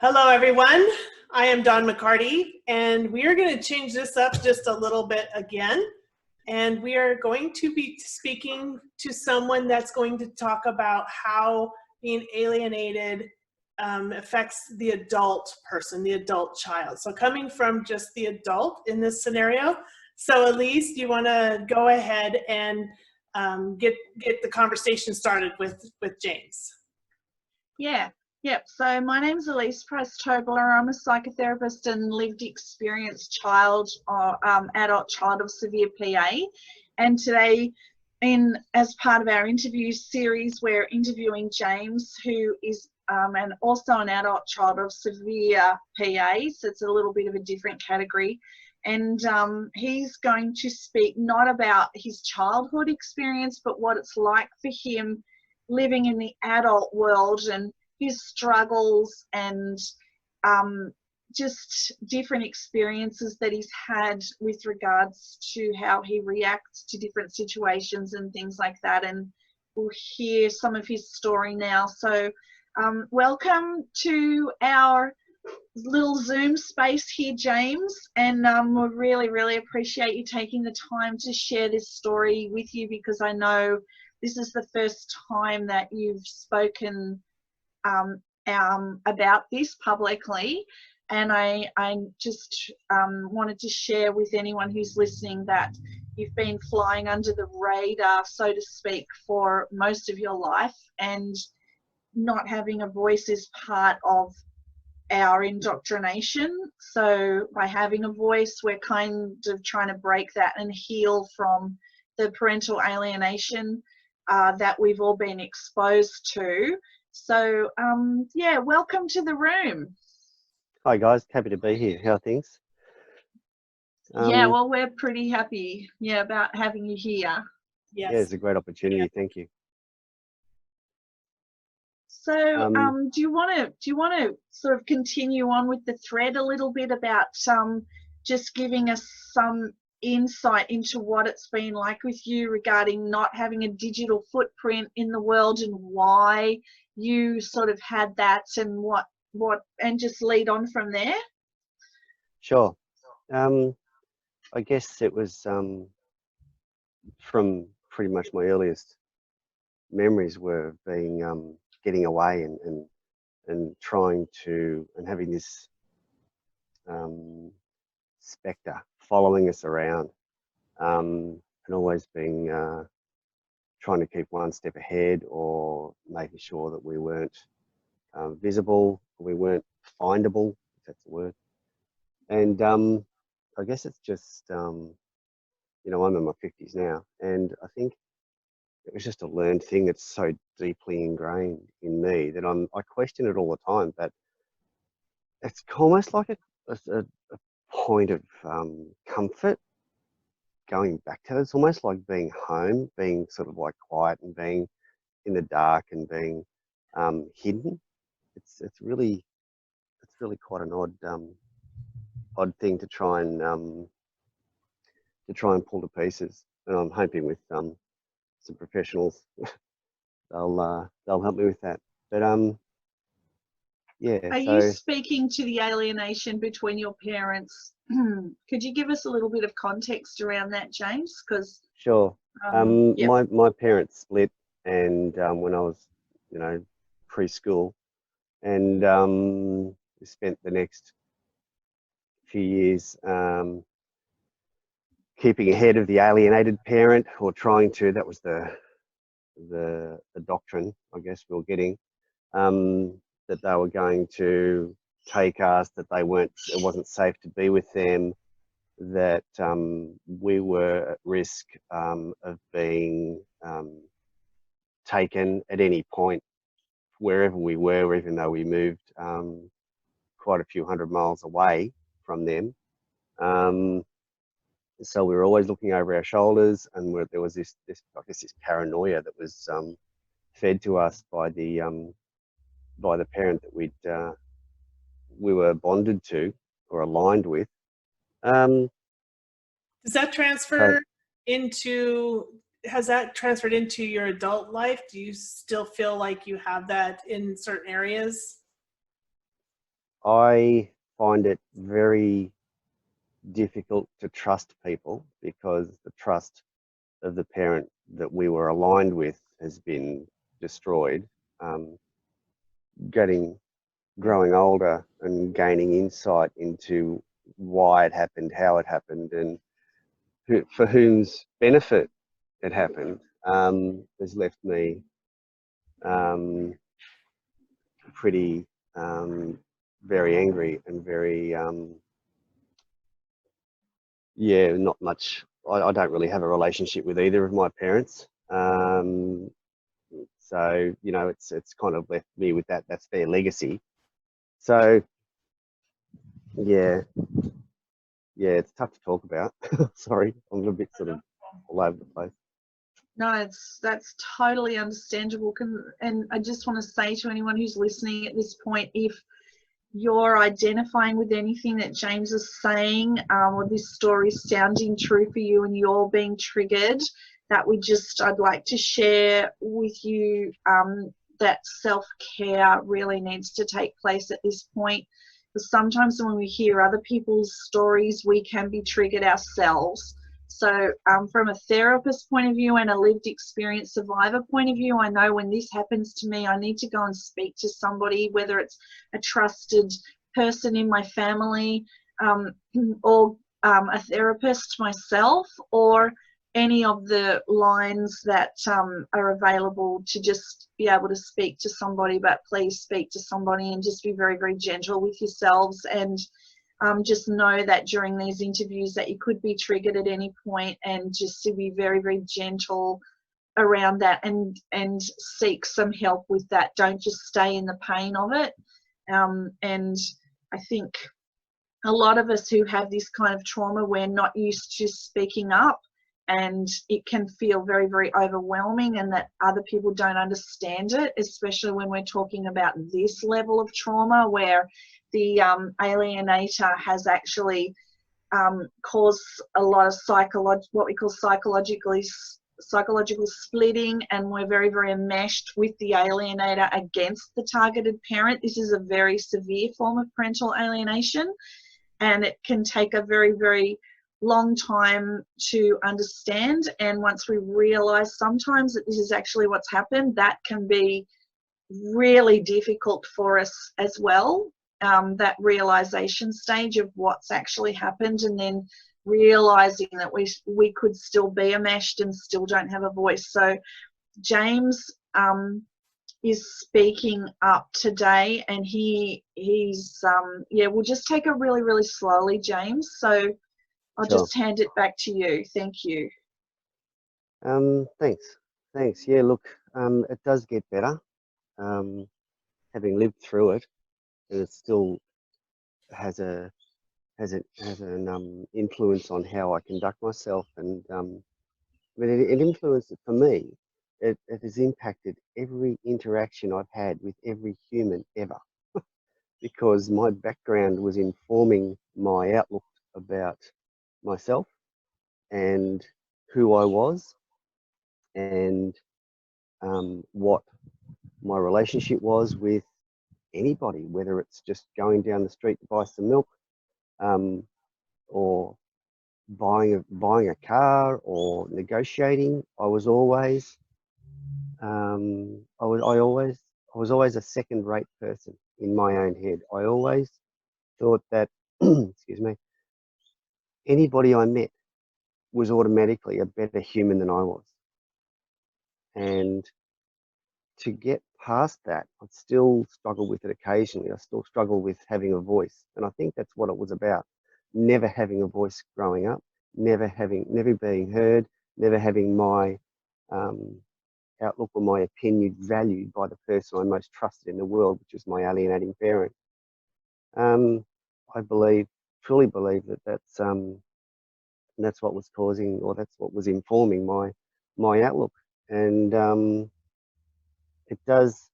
Hello, everyone. I am Don Mccarty, and we are going to change this up just a little bit again. And we are going to be speaking to someone that's going to talk about how being alienated affects the adult person, the adult child. So coming from just the adult in this scenario. So Alyse, do you want to go ahead and get the conversation started with James? Yep. So my name's Alyse Price-Tobler. I'm a psychotherapist and lived experience child, adult child of severe PA. And today, as part of our interview series, we're interviewing James, who is and also an adult child of severe PA. So it's a little bit of a different category. And he's going to speak not about his childhood experience, but what it's like for him living in the adult world and his struggles and just different experiences that he's had with regards to how he reacts to different situations and things like that. And we'll hear some of his story now. So welcome to our little Zoom space here, James. And we really, really appreciate you taking the time to share this story with you, because I know this is the first time that you've spoken about this publicly, and I just wanted to share with anyone who's listening that you've been flying under the radar, so to speak, for most of your life, and not having a voice is part of our indoctrination. So by having a voice, we're kind of trying to break that and heal from the parental alienation that we've all been exposed to. So, yeah, welcome to the room. Hi guys, happy to be here. How are things? Yeah, well, we're pretty happy, about having you here. Yes. Yeah, it's a great opportunity. Thank you. So, do you want to sort of continue on with the thread a little bit about just giving us some insight into what it's been like with you regarding not having a digital footprint in the world, and why you sort of had that, and what and just lead on from there? Sure. I guess it was from pretty much my earliest memories were being getting away and trying to, and having this spectre following us around, and always being trying to keep one step ahead, or making sure that we weren't visible, we weren't findable, if that's the word. And I guess it's just, I'm in my 50s now, and I think it was just a learned thing that's so deeply ingrained in me that I question it all the time, but it's almost like a point of comfort going back to it. It's almost like being home, being sort of like quiet and being in the dark and being hidden. It's really quite an odd thing to try and pull to pieces. And I'm hoping with some professionals they'll help me with that. But yeah. Are you speaking to the alienation between your parents? Could you give us a little bit of context around that, James? Because sure. Yep. My parents split, and when I was preschool, and we spent the next few years keeping ahead of the alienated parent, or trying to. That was the doctrine, I guess, we were getting, that they were going to take us, that it wasn't safe to be with them, that we were at risk of being taken at any point, wherever we were, even though we moved quite a few hundred miles away from them. So we were always looking over our shoulders, and there was this paranoia that was fed to us by the parent that we were bonded to or aligned with. Does that transfer has that transferred into your adult life? Do you still feel like you have that in certain areas? I find it very difficult to trust people because the trust of the parent that we were aligned with has been destroyed. Growing older and gaining insight into why it happened, how it happened, and for whom's benefit it happened, has left me pretty very angry and very not much. I don't really have a relationship with either of my parents, so you know, it's kind of left me with that. That's their legacy. So yeah, it's tough to talk about. Sorry, I'm a bit sort of all over the place. No, that's totally understandable. And I just want to say to anyone who's listening at this point, if you're identifying with anything that James is saying, or this story is sounding true for you and you're being triggered, I'd like to share with you that self-care really needs to take place at this point. Because sometimes when we hear other people's stories, we can be triggered ourselves. So from a therapist point of view and a lived experience survivor point of view, I know when this happens to me, I need to go and speak to somebody, whether it's a trusted person in my family, or a therapist myself, or any of the lines that are available to just be able to speak to somebody. But please speak to somebody and just be very, very gentle with yourselves, and just know that during these interviews that you could be triggered at any point, and just to be very, very gentle around that, and seek some help with that. Don't just stay in the pain of it. And I think a lot of us who have this kind of trauma, we're not used to speaking up, and it can feel very, very overwhelming, and that other people don't understand it, especially when we're talking about this level of trauma where the alienator has actually caused a lot of what we call psychological splitting, and we're very, very enmeshed with the alienator against the targeted parent. This is a very severe form of parental alienation, and it can take a very, very long time to understand. And once we realize sometimes that this is actually what's happened, that can be really difficult for us as well. That realization stage of what's actually happened, and then realizing that we could still be enmeshed and still don't have a voice. So James is speaking up today, and he's we'll just take it really, really slowly, James. So I'll just hand it back to you. Thank you. Thanks. Yeah, look, it does get better. Having lived through it, and it still has an influence on how I conduct myself, and I mean, it influenced it for me. It has impacted every interaction I've had with every human ever, because my background was informing my outlook about myself and who I was, and what my relationship was with anybody, whether it's just going down the street to buy some milk, or buying a car, or negotiating. I was always a second-rate person in my own head. I always thought that excuse me, anybody I met was automatically a better human than I was. And to get past that, I still struggle with it occasionally. I still struggle with having a voice. And I think that's what it was about. Never having a voice growing up, never being heard, never having my outlook or my opinion valued by the person I most trusted in the world, which was my alienating parent. I truly believe that that's what was causing, or that's what was informing my outlook. And it does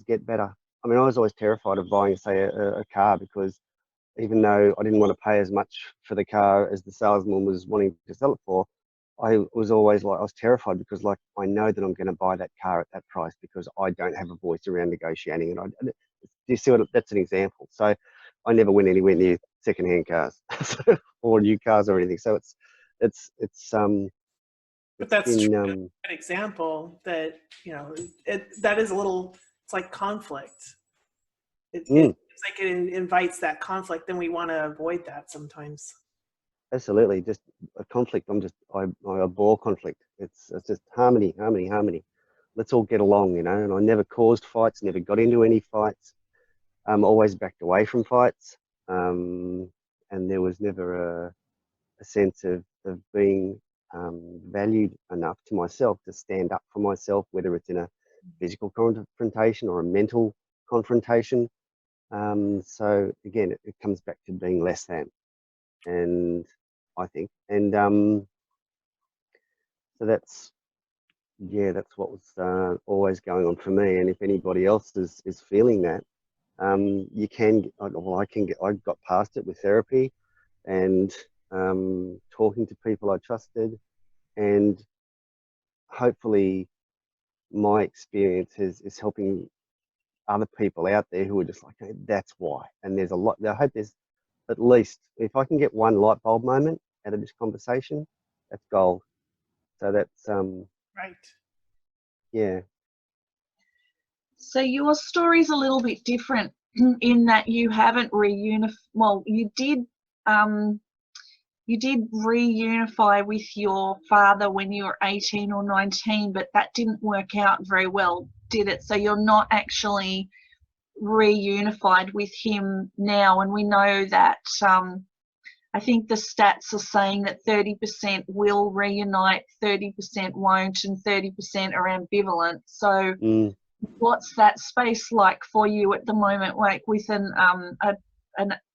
get better. I mean, I was always terrified of buying, say, a car, because even though I didn't want to pay as much for the car as the salesman was wanting to sell it for, I was terrified, because like, I know that I'm going to buy that car at that price because I don't have a voice around negotiating, and you see what? That's an example. So I never went anywhere near secondhand cars or new cars or anything. So But it's that's been true. An example that, you know, that is a little, it's like conflict. It's like it invites that conflict, and we want to avoid that sometimes. absolutely just a conflict. I abhor conflict. It's just harmony, harmony, harmony. Let's all get along, you know. And I never caused fights, never got into any fights. Always backed away from fights. And there was never a sense of being valued enough to myself to stand up for myself, whether it's in a physical confrontation or a mental confrontation. So again, it comes back to being less than, and I think, and so that's what was always going on for me. And if anybody else is feeling that, you can. Well, I got past it with therapy and talking to people I trusted, and hopefully my experience is helping other people out there who are just like, hey, that's why. And there's a lot. I hope there's at least, if I can get one light bulb moment out of this conversation, that's gold. So that's Right. yeah. So your story's a little bit different in that you haven't well, you did reunify with your father when you were 18 or 19, but that didn't work out very well, did it? So you're not actually reunified with him now, and we know that I think the stats are saying that 30% will reunite, 30% won't, and 30% are ambivalent. So what's that space like for you at the moment, like with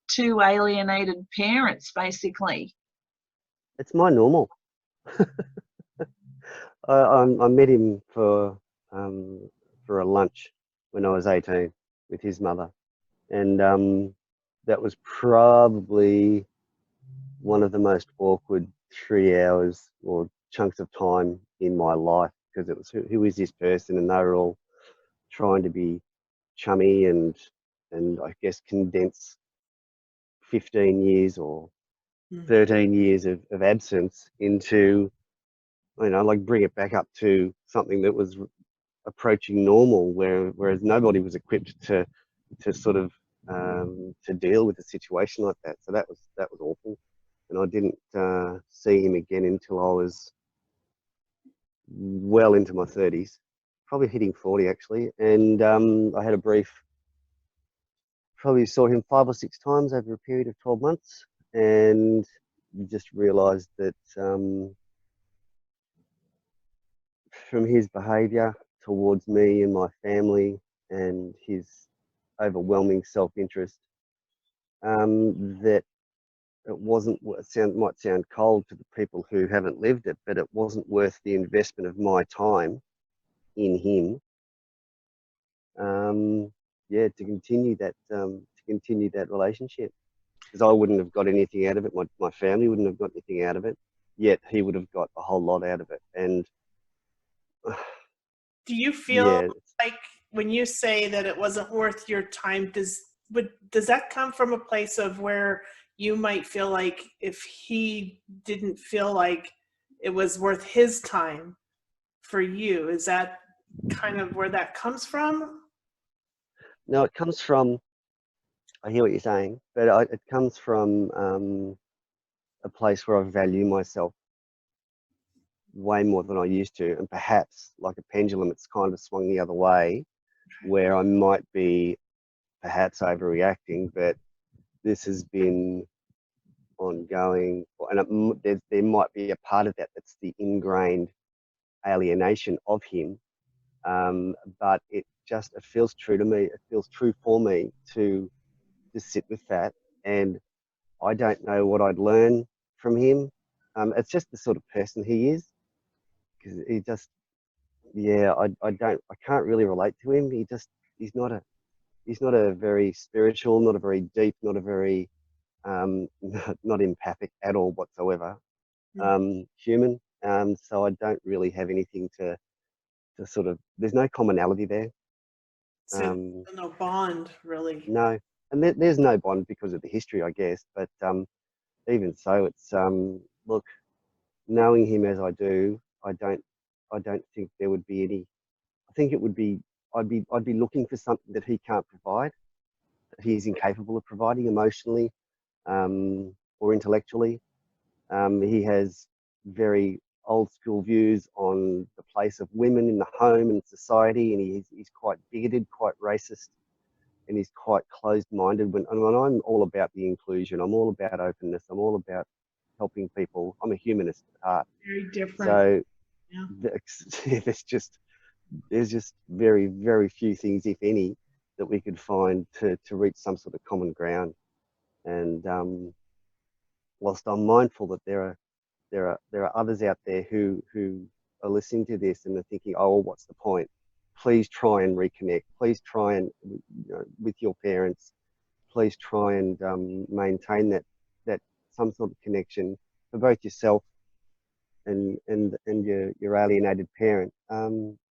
two alienated parents, basically? It's my normal. I met him for a lunch when I was 18 with his mother, and that was probably one of the most awkward 3 hours or chunks of time in my life, because it was who is this person, and they were all trying to be chummy and I guess condense 15 years or 13 years of absence into, you know, like bring it back up to something that was approaching normal, whereas nobody was equipped to sort of to deal with a situation like that. So that was awful, and I didn't see him again until I was well into my 30s, probably hitting 40 actually. And I had a brief, probably saw him 5 or 6 times over a period of 12 months, and just realised that from his behaviour towards me and my family and his overwhelming self-interest, that it wasn't, might sound cold to the people who haven't lived it, but it wasn't worth the investment of my time in him. Yeah, to continue that relationship, because I wouldn't have got anything out of it. My family wouldn't have got anything out of it, yet he would have got a whole lot out of it. And do you feel like when you say that it wasn't worth your time, does that come from a place of where you might feel like if he didn't feel like it was worth his time for you, is that kind of where that comes from? No, it comes from, I hear what you're saying, but it comes from a place where I value myself way more than I used to, and perhaps like a pendulum, it's kind of swung the other way, where I might be perhaps overreacting, but this has been ongoing, and there might be a part of that that's the ingrained alienation of him, but it feels true to me. It feels true for me to sit with that, and I don't know what I'd learn from him. It's just the sort of person he is, because he just, yeah, I can't really relate to him. He's not a very spiritual, not a very deep, not a very not empathic at all whatsoever, human. So I don't really have anything to sort of, there's no commonality there. So no bond, really. No, and there's no bond because of the history, I guess. But even so, it's look, knowing him as I do, I don't think there would be any. I think it would be I'd be looking for something that he can't provide, that he's incapable of providing emotionally, or intellectually. He has very old school views on the place of women in the home and society, and he's quite bigoted, quite racist, and he's quite closed-minded. When I'm all about the inclusion, I'm all about openness, I'm all about helping people. I'm a humanist at heart. Very different. So yeah. there's just very, very few things, if any, that we could find to reach some sort of common ground. And whilst I'm mindful that there are others out there who are listening to this and are thinking, oh, well, what's the point? Please try and reconnect. Please try and, with your parents, please try and maintain that some sort of connection for both yourself and your alienated parent.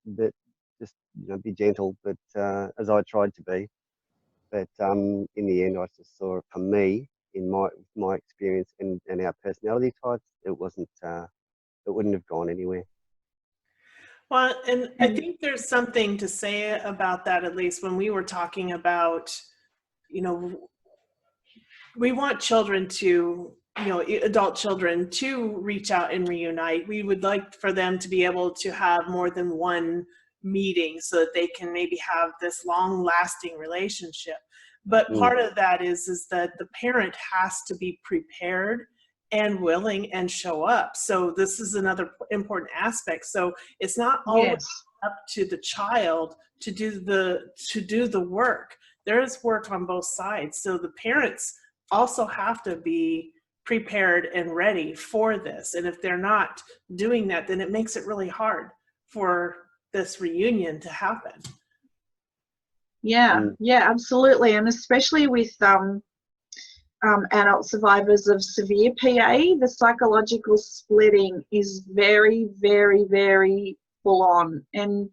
But just be gentle, but as I tried to be. But in the end, I just saw, for me, in my experience and our personality types, it wouldn't have gone anywhere. Well, and I think there's something to say about that, at least when we were talking about, we want children to, adult children to reach out and reunite. We would like for them to be able to have more than one meeting so that they can maybe have this long lasting relationship. But part of that is that the parent has to be prepared and willing and show up. So this is another important aspect. So it's not always up to the child to do the work. There is work on both sides. So the parents also have to be prepared and ready for this. And if they're not doing that, then it makes it really hard for this reunion to happen. Yeah, absolutely. And especially with adult survivors of severe PA, the psychological splitting is very, very, very full on. And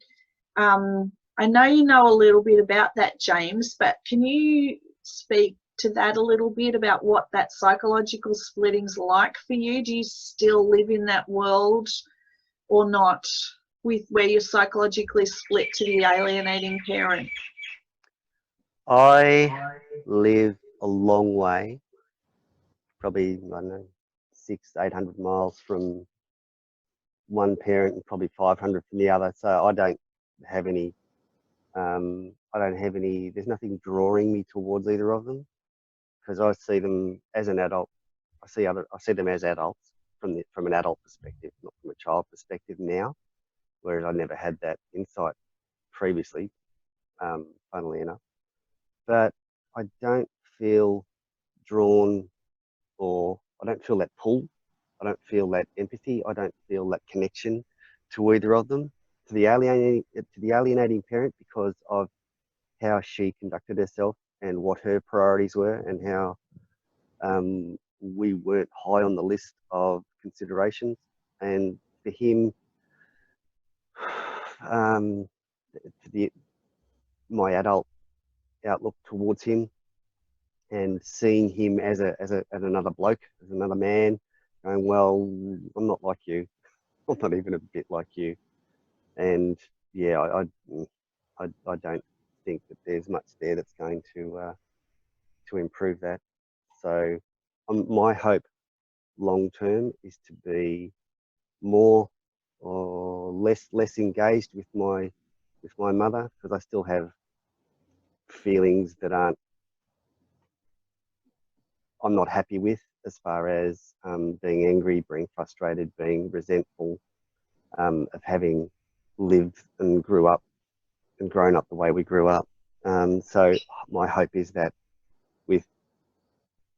I know you know a little bit about that, James, but can you speak to that a little bit about what that psychological splitting's like for you? Do you still live in that world or not, with where you're psychologically split to the alienating parent? I live a long way, probably, I don't know, 600-800 miles from one parent and probably 500 from the other. So I don't have any, there's nothing drawing me towards either of them, because I see them as an adult. I see them as adults from an adult perspective, not from a child perspective now, whereas I never had that insight previously, funnily enough. But I don't feel drawn, or I don't feel that pull. I don't feel that empathy. I don't feel that connection to either of them, to the alienating parent, because of how she conducted herself and what her priorities were, and how we weren't high on the list of considerations. And for him, my adult outlook towards him, and seeing him as another bloke, as another man, going, well, I'm not like you. I'm not even a bit like you. And yeah, I don't think that there's much there that's going to improve that. So my hope long term is to be more or less engaged with my mother, because I still have feelings that I'm not happy with, as far as being angry, being frustrated, being resentful, of having lived and grown up the way we grew up. So my hope is that with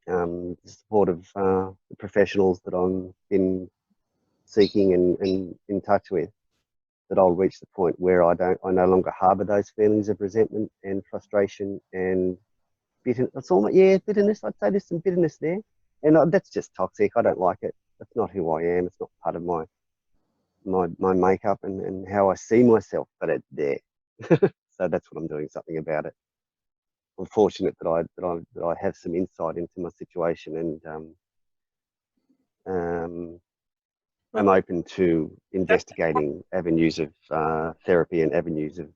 the support of the professionals that I'm been seeking and in touch with, that I'll reach the point where I no longer harbour those feelings of resentment and frustration and bitterness. Bitterness. I'd say there's some bitterness there, and that's just toxic. I don't like it. That's not who I am. It's not part of my makeup and how I see myself. But it's there. So that's what I'm doing something about it. I'm fortunate that I have some insight into my situation, and I'm open to investigating avenues of therapy and avenues of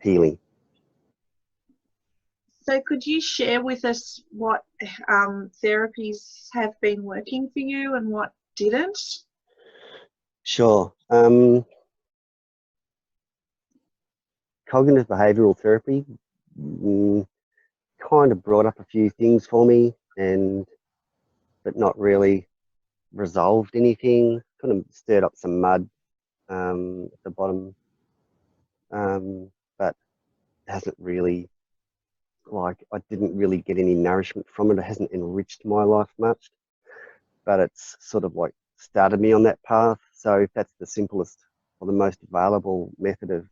healing. So could you share with us what therapies have been working for you and what didn't? Sure. Cognitive behavioural therapy kind of brought up a few things for me, but not really resolved anything. Kind of stirred up some mud at the bottom, but hasn't really, like, I didn't really get any nourishment from it. It hasn't enriched my life much, but it's sort of like started me on that path. So if that's the simplest or the most available method of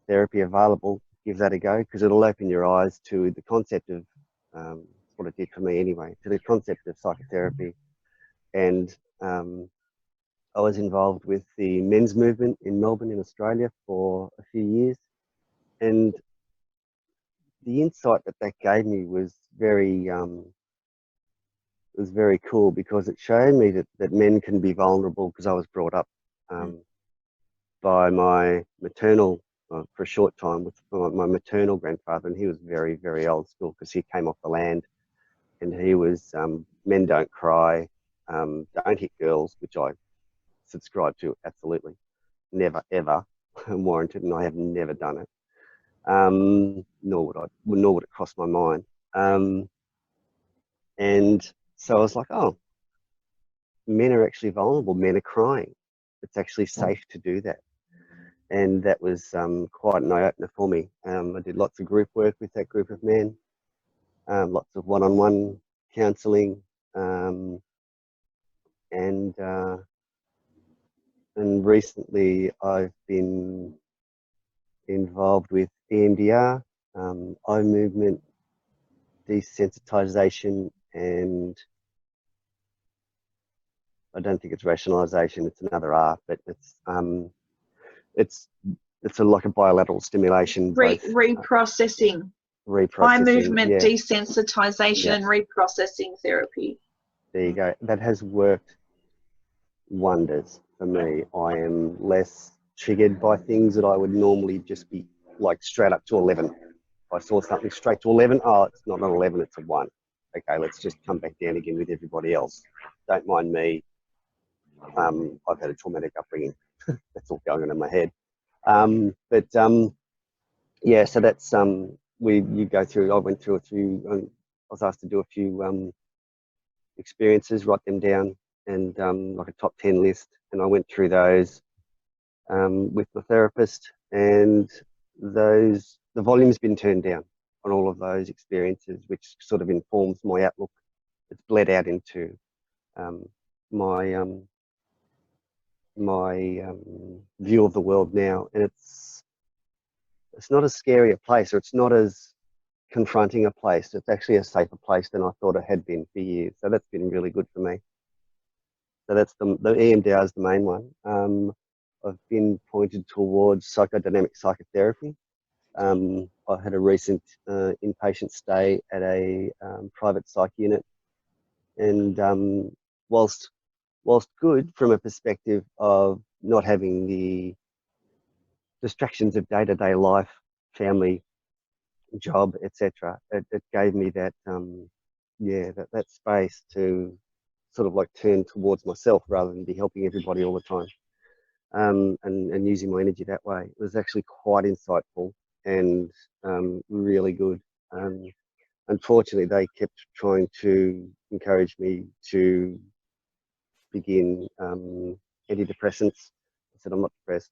therapy available, give that a go, because it'll open your eyes to the concept of what it did for me anyway, to the concept of psychotherapy. And I was involved with the men's movement in Melbourne, in Australia, for a few years, and the insight that gave me was very cool, because it showed me that men can be vulnerable, because I was brought up by my maternal, for a short time, with my maternal grandfather, and he was very, very old school, because he came off the land, and he was men don't cry, don't hit girls, which I subscribe to absolutely, never ever warranted, and I have never done it, nor would it cross my mind, and so I was like, oh, men are actually vulnerable, men are crying, it's actually safe to do that. And that was quite an eye-opener for me. I did lots of group work with that group of men, lots of one-on-one counselling, and recently I've been involved with EMDR, eye movement desensitization, and I don't think it's rationalization, it's another R, but it's like a bilateral stimulation. Reprocessing. Eye movement, yeah. desensitization, Yeah. and reprocessing therapy. There you go. That has worked wonders for me. I am less triggered by things that I would normally just be like straight up to 11. If I saw something straight to 11, oh, it's not an 11, it's a 1. Okay, let's just come back down again with everybody else. Don't mind me. I've had a traumatic upbringing. That's all going on in my head. Yeah, so that's you go through. I went through a few. I was asked to do a few experiences, write them down, and like a top 10 list, and I went through those with my therapist, and the volume's been turned down on all of those experiences, which sort of informs my outlook. It's bled out into my view of the world now, and it's not as scary a place, or it's not as confronting a place. It's actually a safer place than I thought it had been for years. So that's been really good for me. So that's the EMDR is the main one. I've been pointed towards psychodynamic psychotherapy. I had a recent inpatient stay at a private psych unit, and whilst good from a perspective of not having the distractions of day-to-day life, family, job, etc., it gave me that that space to sort of like turn towards myself rather than be helping everybody all the time, and using my energy that way. It was actually quite insightful and really good. Unfortunately, they kept trying to encourage me to begin antidepressants. I said, I'm not depressed.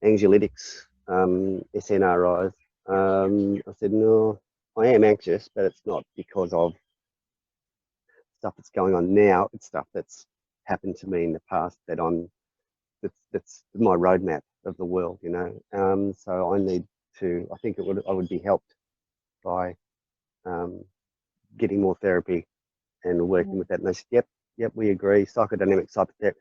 Anxiolytics, SNRIs. I said, no, I am anxious, but it's not because of stuff that's going on now. It's stuff that's happened to me in the past that's my roadmap of the world, you know. So I need to. I think I would be helped by getting more therapy and working with that. And they said, yep, we agree. Psychodynamic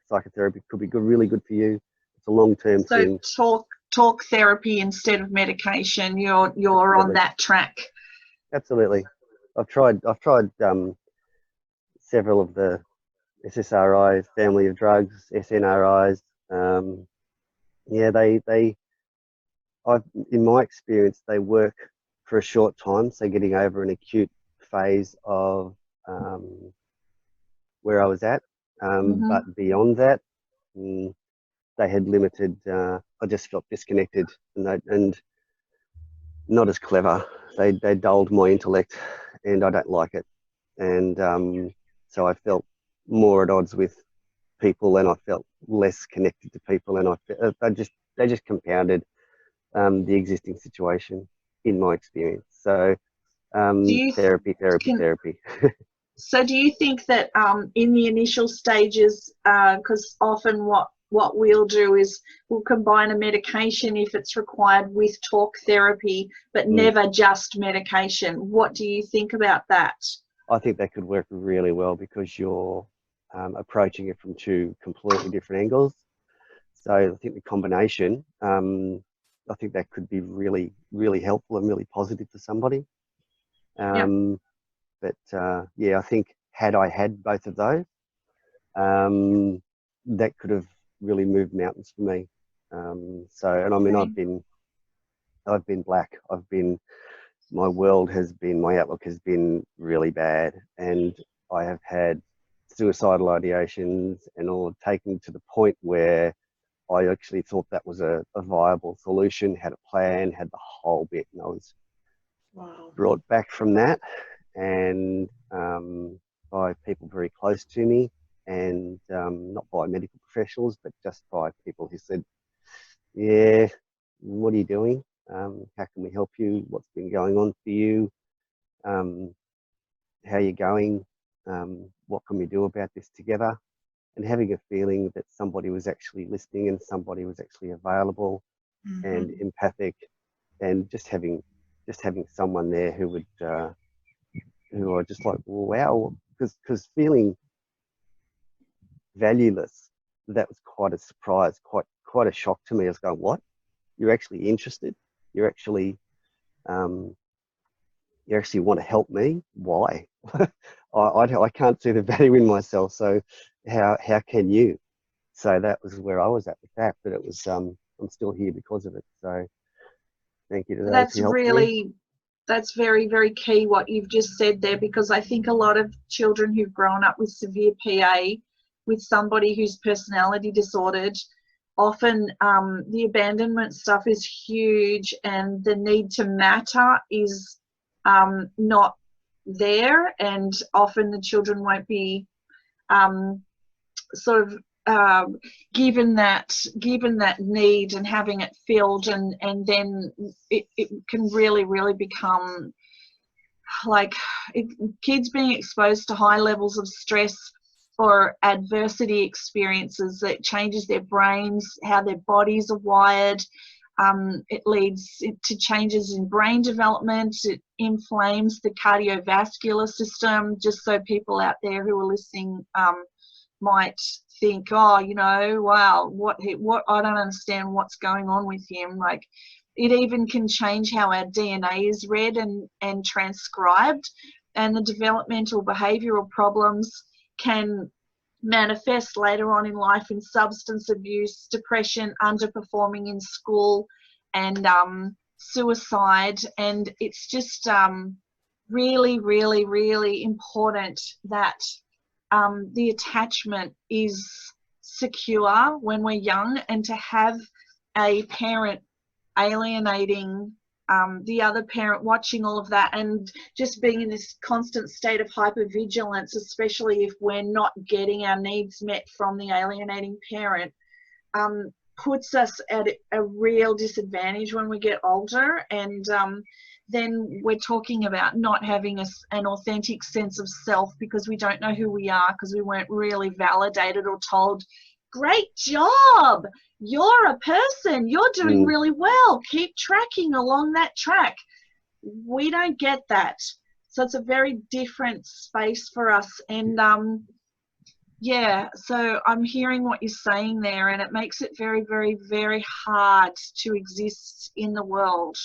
psychotherapy could be good, really good for you. It's a long-term thing. So talk therapy instead of medication. You're on that track. Absolutely. I've tried several of the SSRIs, family of drugs, SNRIs. Yeah, in my experience, they work for a short time. So getting over an acute phase of where I was at, but beyond that, they had limited. I just felt disconnected and not as clever. They dulled my intellect, and I don't like it. And so I felt more at odds with people, and I felt less connected to people, and they just compounded the existing situation in my experience. So therapy. So do you think that in the initial stages, because often what we'll do is we'll combine a medication if it's required with talk therapy, but never just medication. What do you think about that? I think that could work really well because you're approaching it from two completely different angles. So I think the combination, I think that could be really, really helpful and really positive for somebody. But yeah, I think had I had both of those, that could have really moved mountains for me. And I mean, I've been black. My outlook has been really bad, and I have had suicidal ideations and all taken to the point where I actually thought that was a viable solution, had a plan, had the whole bit, and I was brought back from that, and by people very close to me, and not by medical professionals, but just by people who said, yeah, what are you doing? How can we help you? What's been going on for you? How are you going? What can we do about this together? And having a feeling that somebody was actually listening and somebody was actually available and empathic, and just having someone there who would who are just like, wow, because feeling valueless, that was quite a surprise, quite a shock to me. I was going, what? You're actually interested? You actually want to help me? Why? I can't see the value in myself, so how can you? So that was where I was at with that, but it was I'm still here because of it. So thank you to those who helped me. That's very, very key what you've just said there, because I think a lot of children who've grown up with severe PA, with somebody who's personality disordered, often the abandonment stuff is huge, and the need to matter is not there, and often the children won't be sort of given that need and having it filled, and then it can really become like kids being exposed to high levels of stress or adversity experiences that changes their brains, how their bodies are wired. It leads to changes in brain development. It inflames the cardiovascular system, just so people out there who are listening might think, oh, you know, wow, what I don't understand what's going on with him. Like, it even can change how our DNA is read and transcribed, and the developmental behavioural problems can manifest later on in life in substance abuse, depression, underperforming in school, and suicide. And it's just really important that the attachment is secure when we're young, and to have a parent alienating the other parent, watching all of that, and just being in this constant state of hypervigilance, especially if we're not getting our needs met from the alienating parent, puts us at a real disadvantage when we get older. And then we're talking about not having an authentic sense of self, because we don't know who we are, because we weren't really validated or told, great job, you're a person, you're doing really well, keep tracking along that track. We don't get that. So it's a very different space for us. And Yeah, so I'm hearing what you're saying there, and it makes it very, very, very hard to exist in the world.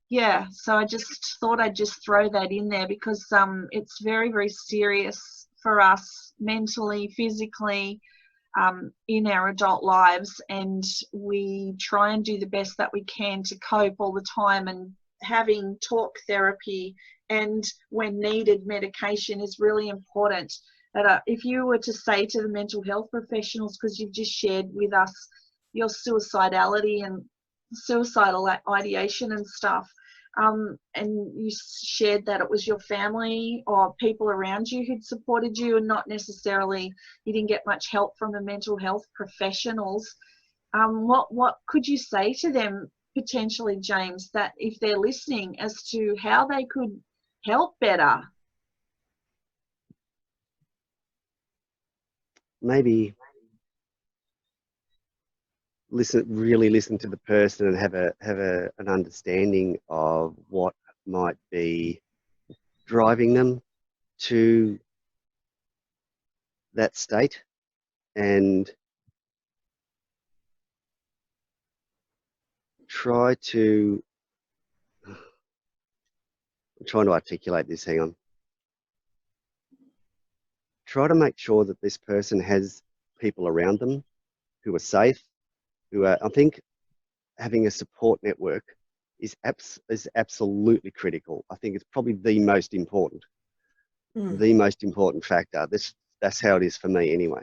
Yeah, so I just thought I'd just throw that in there because it's very, very serious for us mentally, physically, in our adult lives, and we try and do the best that we can to cope all the time, and having talk therapy and, when needed, medication is really important. But if you were to say to the mental health professionals, because you've just shared with us your suicidality and suicidal ideation and stuff, and you shared that it was your family or people around you who'd supported you, and not necessarily, you didn't get much help from the mental health professionals. What could you say to them potentially, James, that if they're listening, as to how they could help better? Maybe really listen to the person and have an understanding of what might be driving them to that state, and try to, I'm trying to articulate this, hang on. Try to make sure that this person has people around them who are safe, I think having a support network is absolutely critical. I think it's probably the most important factor. That's how it is for me anyway.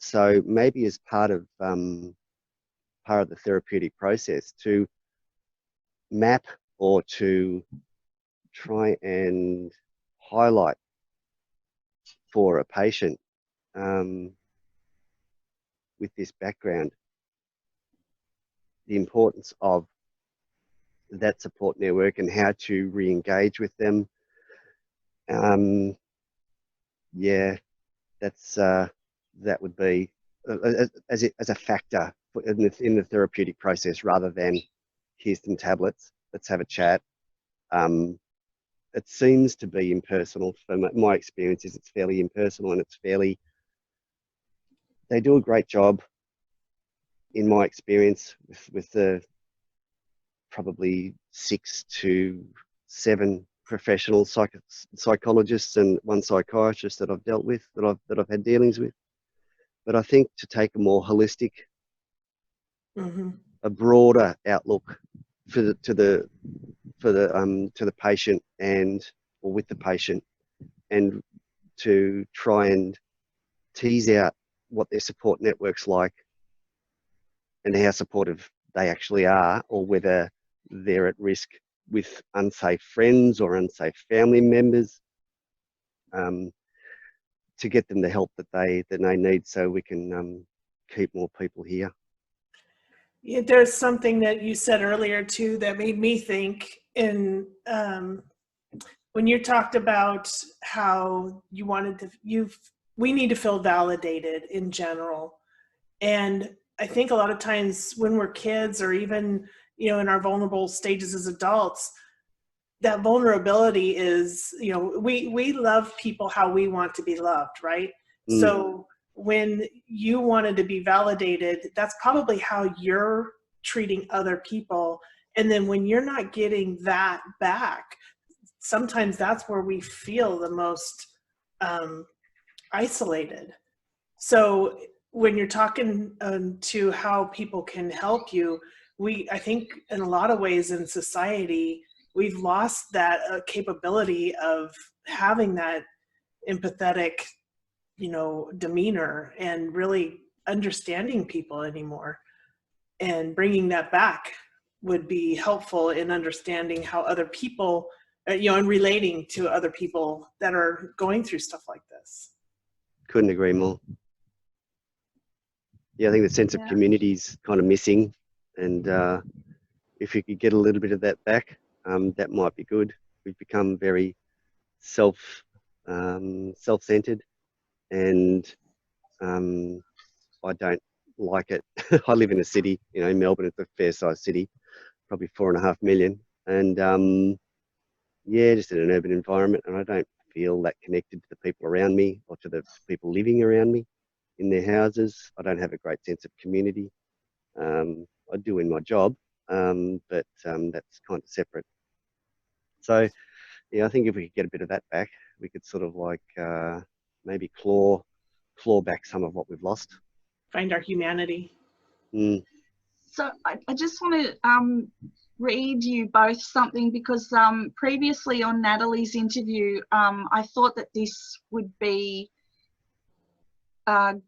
So maybe as part of the therapeutic process, to map or to try and highlight for a patient with this background the importance of that support network and how to re-engage with them. Yeah, that would be as a factor in the therapeutic process, rather than here's some tablets, let's have a chat. It seems to be impersonal. From my experience is it's fairly impersonal, and they do a great job, in my experience, with the probably 6 to 7 professional psychologists and 1 psychiatrist that I've dealt with, that I've had dealings with. But I think to take a more holistic, a broader outlook to the patient or with the patient, and to try and tease out what their support network's like and how supportive they actually are, or whether they're at risk with unsafe friends or unsafe family members, to get them the help that they need, so we can keep more people here. Yeah, there's something that you said earlier too that made me think, in when you talked about how you wanted to, we need to feel validated in general. And I think a lot of times when we're kids, or even, in our vulnerable stages as adults, that vulnerability is, we love people how we want to be loved, right? So when you wanted to be validated, that's probably how you're treating other people. And then when you're not getting that back, sometimes that's where we feel the most isolated. So when you're talking to how people can help you, I think in a lot of ways in society, we've lost that capability of having that empathetic, demeanor, and really understanding people anymore. And bringing that back would be helpful in understanding how other people, and relating to other people that are going through stuff like this. Couldn't agree more. Yeah, I think the sense of community is kind of missing, and if you could get a little bit of that back, that might be good. We've become very self-centered, and I don't like it. I live in a city, Melbourne. It's a fair-sized city, probably 4.5 million, and yeah, just in an urban environment, and I don't feel that connected to the people around me or to the people living around me in their houses. I don't have a great sense of community. I do in my job, but that's kind of separate. So, yeah, I think if we could get a bit of that back, we could sort of like maybe claw back some of what we've lost. Find our humanity. Mm. So I just want to read you both something, because previously on Natalie's interview, I thought that this would be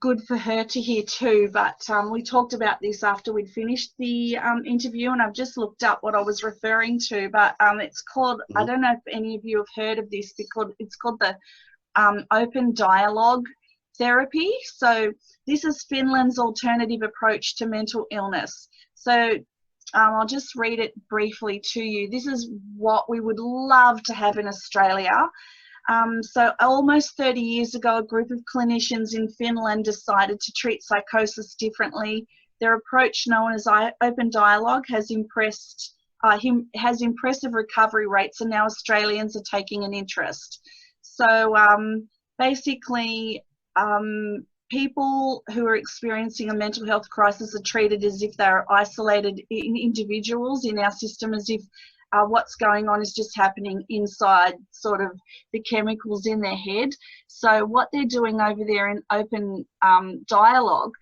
good for her to hear too, but we talked about this after we'd finished the interview, and I've just looked up what I was referring to, but it's called, I don't know if any of you have heard of this, because it's called the open dialogue therapy. So this is Finland's alternative approach to mental illness. So I'll just read it briefly to you. This is what we would love to have in Australia. So almost 30 years ago, a group of clinicians in Finland decided to treat psychosis differently. Their approach, known as open dialogue, has impressive recovery rates, and now Australians are taking an interest. So basically, people who are experiencing a mental health crisis are treated as if they're isolated individuals in our system, as if what's going on is just happening inside sort of the chemicals in their head. So what they're doing over there in open dialogue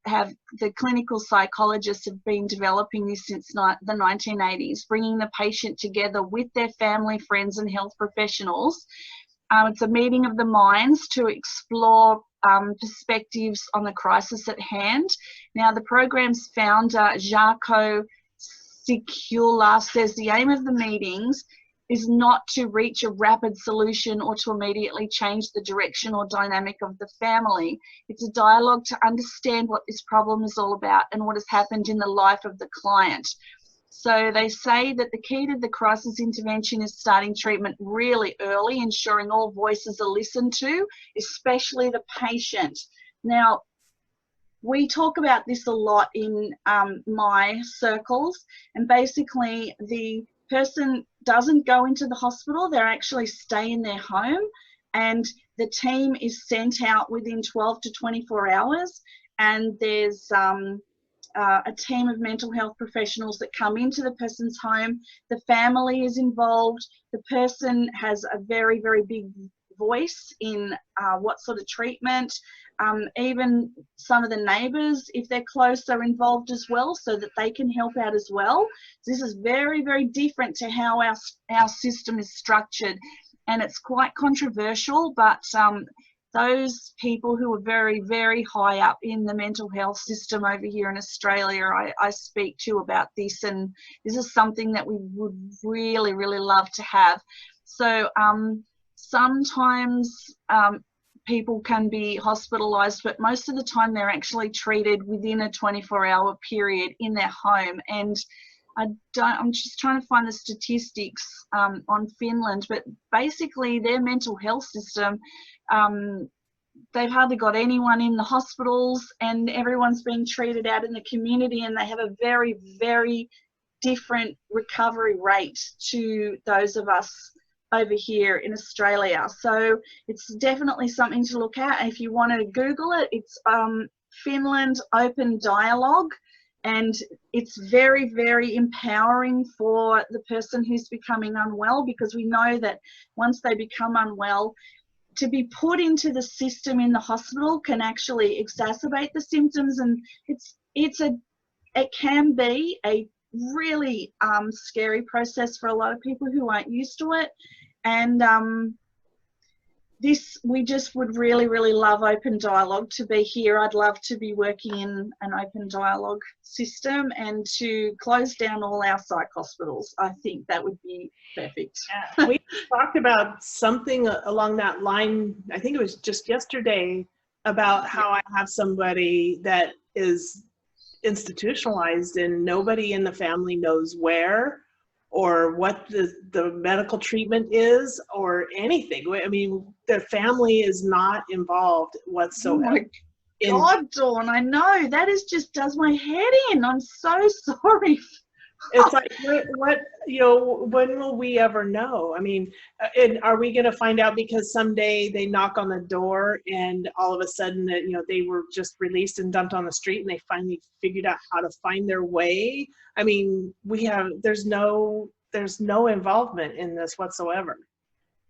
have the clinical psychologists have been developing this since the 1980s, bringing the patient together with their family, friends and health professionals. It's a meeting of the minds to explore perspectives on the crisis at hand. Now, the program's founder, Jarkko Sikula, says the aim of the meetings is not to reach a rapid solution or to immediately change the direction or dynamic of the family. It's a dialogue to understand what this problem is all about and what has happened in the life of the client. So they say that the key to the crisis intervention is starting treatment really early, ensuring all voices are listened to, especially the patient. Now, we talk about this a lot in my circles, and basically the person doesn't go into the hospital, they actually stay in their home, and the team is sent out within 12 to 24 hours, and there's a team of mental health professionals that come into the person's home. The family is involved. The person has a very, very big voice in what sort of treatment. Even some of the neighbours, if they're close, are involved as well, so that they can help out as well. This is very, very different to how our system is structured, and it's quite controversial, but those people who are very, very high up in the mental health system over here in Australia, I speak to about this, and this is something that we would really, really love to have. So sometimes people can be hospitalised, but most of the time they're actually treated within a 24-hour period in their home. And I'm just trying to find the statistics on Finland, but basically their mental health system, they've hardly got anyone in the hospitals, and everyone's being treated out in the community, and they have a very, very different recovery rate to those of us over here in Australia. So it's definitely something to look at. If you want to Google it, it's Finland Open Dialogue, and it's very, very empowering for the person who's becoming unwell, because we know that once they become unwell, to be put into the system in the hospital can actually exacerbate the symptoms, and it can be a really scary process for a lot of people who aren't used to it. And we just would really, really love open dialogue to be here. I'd love to be working in an open dialogue system and to close down all our psych hospitals. I think that would be perfect. Yeah. We talked about something along that line, I think it was just yesterday, about how I have somebody that is institutionalized and nobody in the family knows where or what the medical treatment is or anything. I mean, the family is not involved whatsoever. Oh my God, Dawn, I know. That just does my head in. I'm so sorry It's like, what, you know, when will we ever know? I mean, and are we going to find out because someday they knock on the door and all of a sudden that, you know, they were just released and dumped on the street and they finally figured out how to find their way? I mean, there's no involvement in this whatsoever.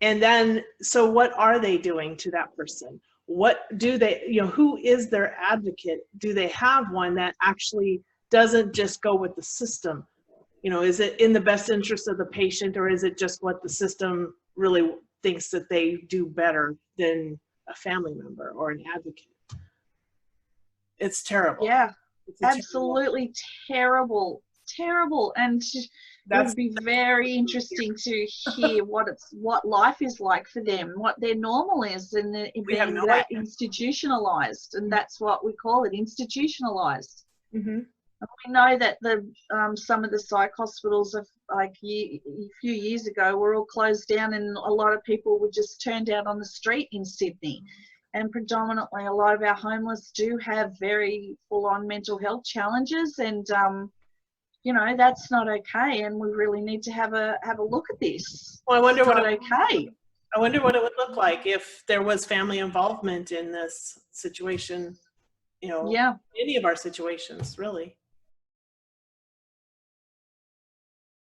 And then, so what are they doing to that person? What do they, you know, who is their advocate? Do they have one that actually doesn't just go with the system? You know, is it in the best interest of the patient, or is it just what the system really thinks that they do better than a family member or an advocate? It's terrible. Yeah, It's a absolutely terrible. And it would be very interesting to hear what life is like for them, what their normal is, and We have being no that idea. institutionalized, and that's what we call it, institutionalized. Mm-hmm. We know that some of the psych hospitals of a few years ago were all closed down, and a lot of people were just turned out on the street in Sydney. And predominantly, a lot of our homeless do have very full-on mental health challenges, and you know, that's not okay. And we really need to have a look at this. Well, I wonder it's what not okay. I wonder what it would look like if there was family involvement in this situation. You know, Yeah. any of our situations, really.